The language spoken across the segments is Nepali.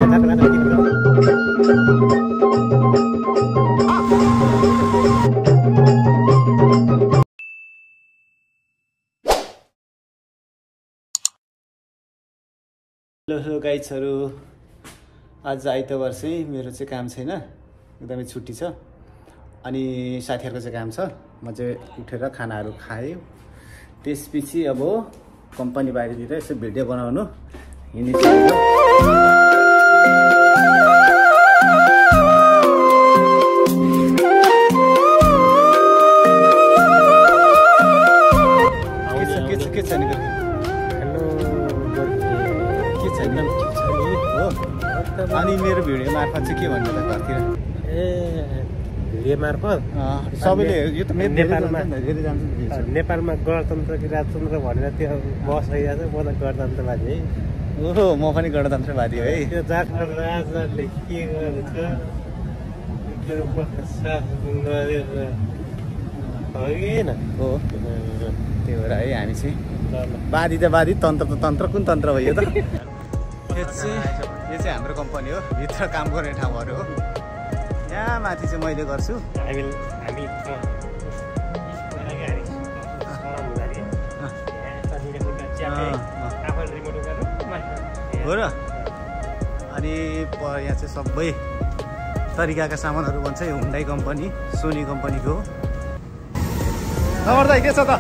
हेलो गाइजहरु, आज आइतबार चाहिँ मेरो चाहिँ काम छैन, एकदमै छुट्टी छ। अनि साथीहरुको चाहिँ काम छ। म चाहिँ उठेर खानाहरु खाएँ, त्यसपछि अब कम्पनी बाहिरतिर यसो भिडियो बनाउनु हिँड्ने थियो। के छ नि अनि मेरो भिडियो मार्फत चाहिँ के भन्नु त घरतिर? भिडियो मार्फत सबैले यो त नेपालमा गणतन्त्र कि राजतन्त्र भनेर त्यो बस आइरहेको छ। म त गणतन्त्रवादी है। ओहो, म पनि गणतन्त्रवादी है। त्यो जातको राजाले के गरेछ होइन हो, त्यही भएर है हामी चाहिँ वादी त वादी, तन्त्र त तन्त्र। कुन तन्त्र हो यो त? यो चाहिँ हाम्रो कम्पनी हो, भित्र काम गर्ने ठाउँहरू हो। यहाँ माथि चाहिँ मैले गर्छु। हो र? अनि यहाँ चाहिँ सबै तरिकाका सामानहरू बन्छ। यो हुन्डाई कम्पनी, सोनी कम्पनीको हो। नमर्दा के छ त?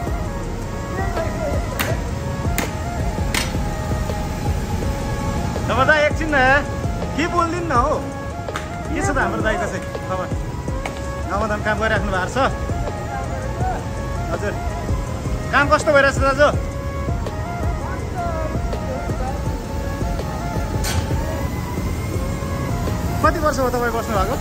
नमर्दा एकछिन न, के बोल्दिन न हो? के छ त हाम्रो दाइको चाहिँ खबर? नमदाम काम गरिराख्नु भएको छ? हजुर, काम कस्तो भइरहेछ दाजु? कति वर्ष हो तपाईँ बस्नु भएको?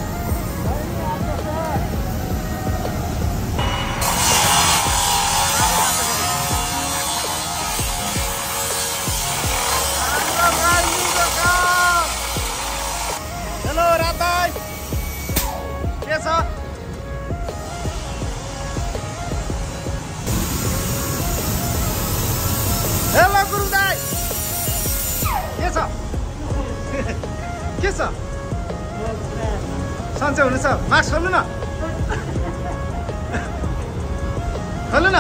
हेलो गुरु दाइ, के छ? के छ? सन्चै हुनु छ? मास्क खोल्नु न, खोल्नु न।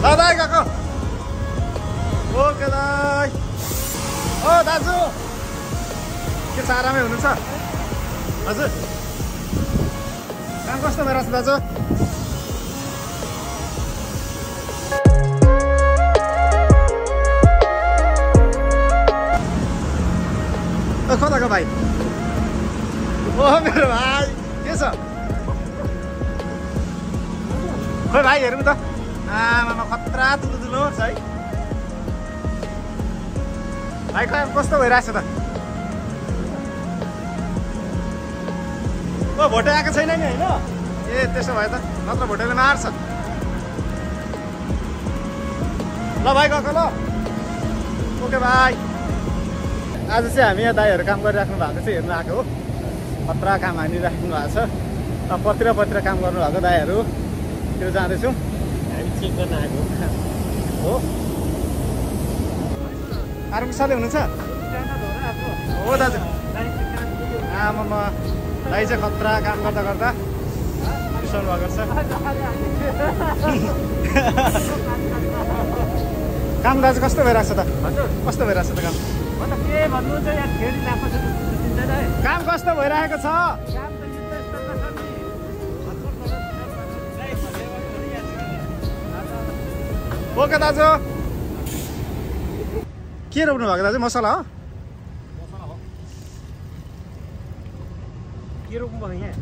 ल दाइ गएको। ओके दाइ। ओ दाजु, के छ? आरामै हुनुहुन्छ? हजुर, काम कस्तो भइरहेछ दाजु? कताको भाइ? ओ मेरो भाइ, के छ? खोइ भाइ हेरौँ त। आमामा खतरा तुलुतुलो छ है भाइ। काम कस्तो भइरहेछ त? ओ भोटे आएको छैन नि होइन? ए त्यसो भए त, नत्र भोटेले मार्छ। ल भाइ गएको ल। ओके भाइ। आज चाहिँ हामी यहाँ दाइहरू काम गरिराख्नु भएको चाहिँ हेर्नु आएको हो। खतरा काम हानिराख्नु भएको छ। पतिर काम गर्नु भएको दाइहरू, त्यो जाँदैछौँ। हामी चेक गर्न आएको हो। आराम साले हुनुहुन्छ? हो दाजु। आमामा, दाइ चाहिँ खतरा काम गर्दा गर्दा बिसाउनु भएको छ। काम दाजु कस्तो भइरहेको छ त? कस्तो भइरहेको छ त काम? काम कस्तो भइरहेको छ? ओके दाजु। के रोप्नु भएको दाजु? मसला हो? के रोप्नु भयो यहाँ?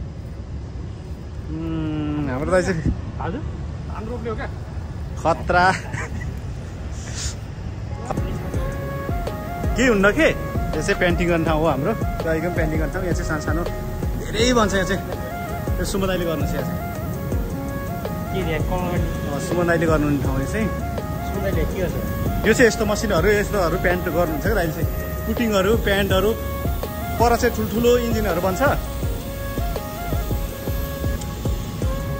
हाम्रो दाइ चाहिँ हजुर धान रोप्ने हो क्या? खतरा के हुन्न के? यो चाहिँ पेन्टिङ गर्ने ठाउँ हो हाम्रो। त्यो एकदम पेन्टिङ गर्ने ठाउँ। यहाँ चाहिँ सानो धेरै भन्छ। यहाँ चाहिँ त्यो सुमन दाइले गर्नु छ। यहाँ चाहिँ सुमन दाइले गर्नुहुने ठाउँ चाहिँ। सुमन दाइले के गर्छ? यो चाहिँ यस्तो मसिनहरू, यस्तोहरू पेन्ट गर्नुहुन्छ क्या दाइले चाहिँ। पुटिङहरू, पेन्टहरू, पर चाहिँ ठुल्ठुलो इन्जिनहरू बन्छ।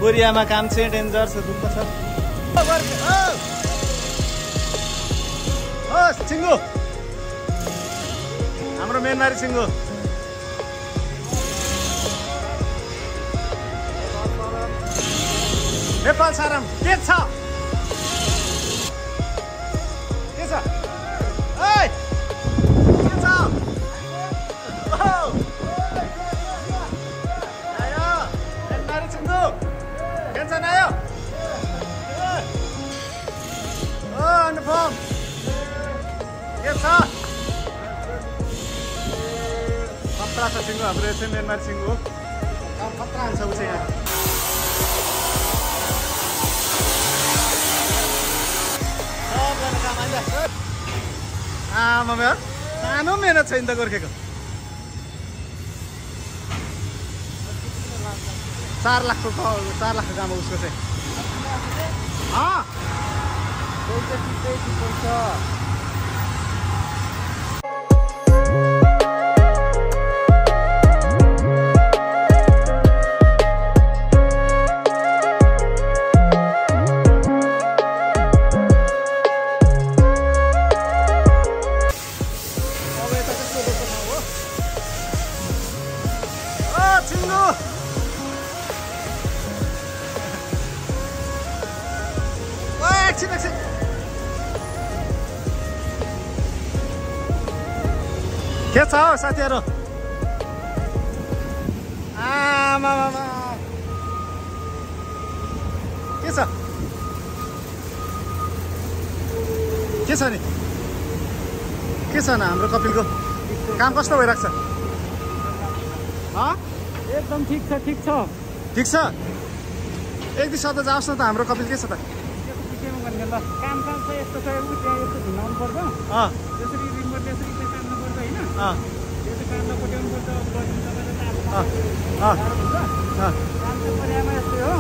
कोरियामा काम चाहिँ डेन्जर छ, दुःख छ। चिङ्गु हाम्रो मेनमारी चिङ्गु नेपाल सारम के छ ओइ के छ आयो मेनमारी चिङ्गु टेन्सन आयो अनुपम के छ खतरा छ सिङ्गो हाम्रो यो चाहिँ मेनमारी सिङ्गो काम खतरा हुन्छ ऊ चाहिँ यहाँ सबजना काम आइन्छ आमा सानो मेहनत छ नि त गोर्खेको 4 लाखको काम हो उसको चाहिँ के छ हौ साथीहरु आमा के छ नि के छ न हाम्रो कपिलको काम कस्तो भइरहेको छ एकदम ठिक छ एक दिन सधैँ जाओस् न त हाम्रो कपिल के छ त काम छ यस्तो छ यस्तो झुनाउनु पर्छ त्यसरी रिमोट त्यसरी काम गर्छ हैन त्यो चाहिँ काम पट्याउनु पर्छ काम चाहिँ पर्यामा यस्तै हो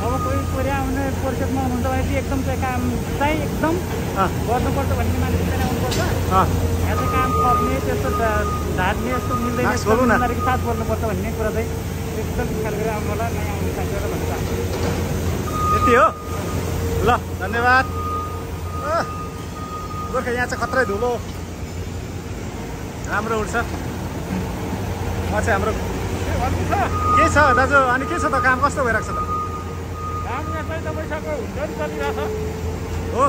अब कोही पर्या आउने परिषदमा हुनुहुन्छ भने एकदम चाहिँ काम चाहिँ एकदम गर्नुपर्छ भन्ने मान्छे चाहिँ आउनुपर्छ यहाँ चाहिँ काम पर्ने त्यस्तो झार्ने यस्तो मिल्दैन साथ बोल्नुपर्छ भन्ने कुरा चाहिँ एकदम ख्याल गरेर आउनु होला नयाँ आउने साथीहरू भन्छ यति हो ल धन्यवाद गोर्खा यहाँ चाहिँ खत्रै धुलो राम्रो उठ्छ चाहिँ हाम्रो के छ दाजु अनि के छ त काम कस्तो भइरहेको छ त काम यहाँ चाहिँ तपाईँसँग हुन्छ नि चलिरहेछ हो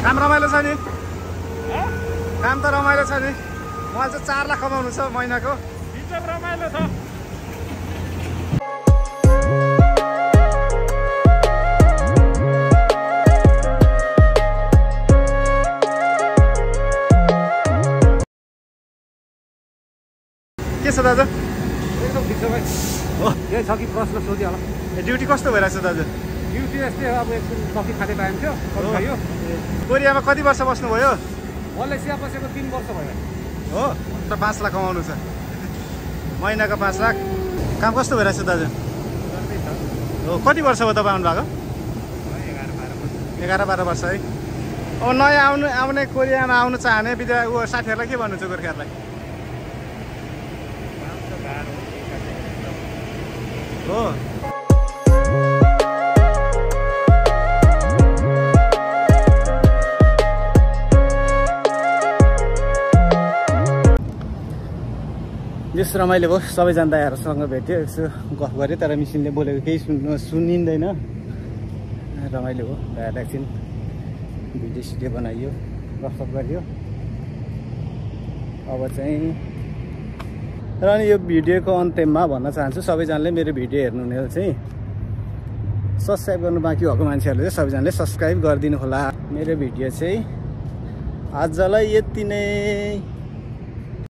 काम रमाइलो छ नि काम त रमाइलो छ नि उहाँ चाहिँ 4 लाख कमाउनु छ महिनाको एकदम रमाइलो छ के छ दाजु एकदम ठिक छ भाइ हो यही छ कि प्रश्न सोध्यो होला ड्युटी कस्तो भइरहेको छ दाजु ड्युटी यस्तै हो अब एकछिन कफी खाँदै पाइन्थ्यो खायो कोरियामा कति वर्ष बस्नुभयो मलेसिया बसेको 3 वर्ष भयो हो त 5 लाख कमाउनु छ महिनाको 5 लाख काम कस्तो भइरहेको छ दाजु हो कति वर्ष भयो तपाईँ आउनु भएको 11-12 वर्ष है अब नयाँ आउने कोरियामा आउनु चाहने साथीहरूलाई के भन्नुहुन्छ गोर्खाहरूलाई हो जस रमाइलो भयो सबैजना दाइहरूसँग भेट्यो यसो गफ गरेँ तर मिसिनले बोलेको केही सुनिँदैन रमाइलो भयो दाइहरू एकछिन भिडियो सिडियो बनाइयो गफसफ गरियो अब चाहिँ र अनि यो भिडियोको अन्त्यमा भन्न चाहन्छु सबैजनाले मेरो भिडियो हेर्नुहुने चाहिँ सब्सक्राइब गर्नु बाँकी भएको मान्छेहरूले चाहिँ सबैजनाले सब्सक्राइब गरिदिनु होला मेरो भिडियो चाहिँ आजलाई यति नै